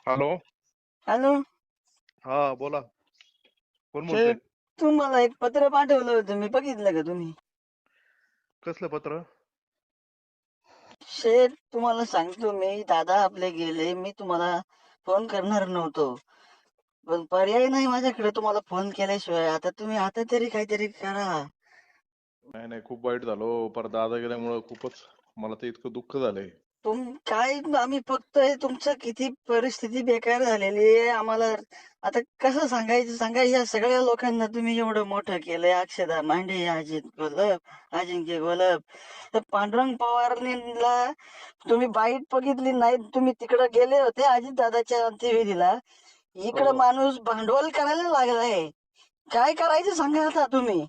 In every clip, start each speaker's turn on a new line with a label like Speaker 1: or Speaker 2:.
Speaker 1: Hello.
Speaker 2: Hello.
Speaker 1: हा, बोला. कोण बोलतोय?
Speaker 2: शेठ, तुम्हाला एक पत्र पाठवलं होतं, मी बघितलं का तुम्ही?
Speaker 1: कसलं पत्र?
Speaker 2: शेठ, तुम्हाला सांगतो मी, दादा आपले गेले, मी तुम्हाला फोन करणार नव्हतो, पण पर्याय नाही माझ्याकडे तुम्हाला फोन केल्याशिवाय. आता तुम्ही आता तरी काहीतरी करा.
Speaker 1: नाही नाही, खूप वाईट झालो. पर दादा गेल्यामुळं खूपच मला तर इतकं दुःख झालंय.
Speaker 2: काय आम्ही बघतोय तुमचं किती परिस्थिती बेकार झालेली आहे. आम्हाला आता कसं सांगायचं सांगा. या सगळ्या लोकांना तुम्ही एवढं मोठं केलंय. अक्षदा मांडे, अजिंक्य गोलप, तर पांडुरंग पवारला तुम्ही बाईट बघितली नाही. तुम्ही तिकडे गेले होते अजितदादाच्या अंत्यविधीला.
Speaker 1: हो.
Speaker 2: इकडं माणूस भांडवल करायला लागलाय. काय करायचं सांगा आता तुम्ही.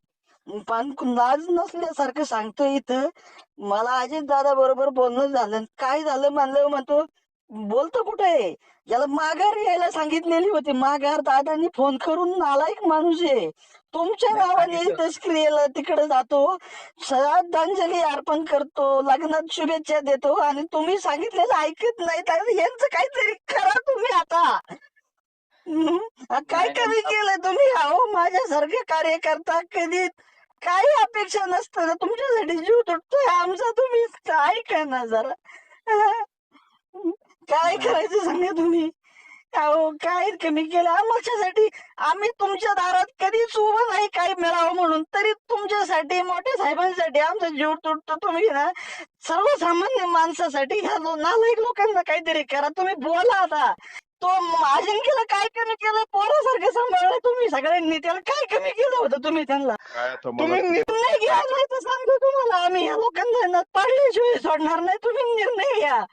Speaker 2: पण लाज नसल्यासारखं सांगतोय इथं. मला अजित दादा बरोबर बोलणं झालं. काय झालं म्हणलं, म्हणतो बोलतो कुठे आहे. याला माघार यायला सांगितलेली होती. माघार दादानी फोन करून, नालायक माणूस आहे. तुमच्या
Speaker 1: नाही,
Speaker 2: नावाने
Speaker 1: सांगितलं.
Speaker 2: इथं क्रियेला तिकडे जातो, श्रद्धांजली अर्पण करतो, लग्नात शुभेच्छा देतो, आणि तुम्ही सांगितलेलं ऐकत नाही. तर यांचं काहीतरी करा तुम्ही आता. काय
Speaker 1: नाही नाही,
Speaker 2: कमी केलं तुम्ही? अहो, माझ्यासारखे कार्यकर्ता कधी काही अपेक्षा नसताना तुमच्यासाठी जीव तुटतोय आमचा. तुम्ही ऐका ना जरा. काय
Speaker 1: नाही
Speaker 2: करायचं सांगा तुम्ही. अहो, काय कमी केलं आमच्यासाठी? आम्ही तुमच्या दारात कधीच उभं नाही काही मिळावं म्हणून, तरी तुमच्यासाठी, मोठ्या साहेबांसाठी आमचा जीव तुटतो. तुम्ही ना सर्वसामान्य माणसासाठी ह्या नालायक लोकांना काहीतरी करा. तुम्ही बोला आता. तो अजिंक्यला काय कमी केलं? पोरासारखं सांभाळलं तुम्ही सगळ्यांनी. त्याला काय कमी केलं होतं तुम्ही त्यांना?
Speaker 1: काय आता मला
Speaker 2: तुम्ही
Speaker 1: तिथं
Speaker 2: निर्णय घ्या, नाही तर सांगतो तुम्हाला आम्ही. ह्या लोकांना पाडल्याशिवाय सोडणार नाही. तुम्ही निर्णय घ्या.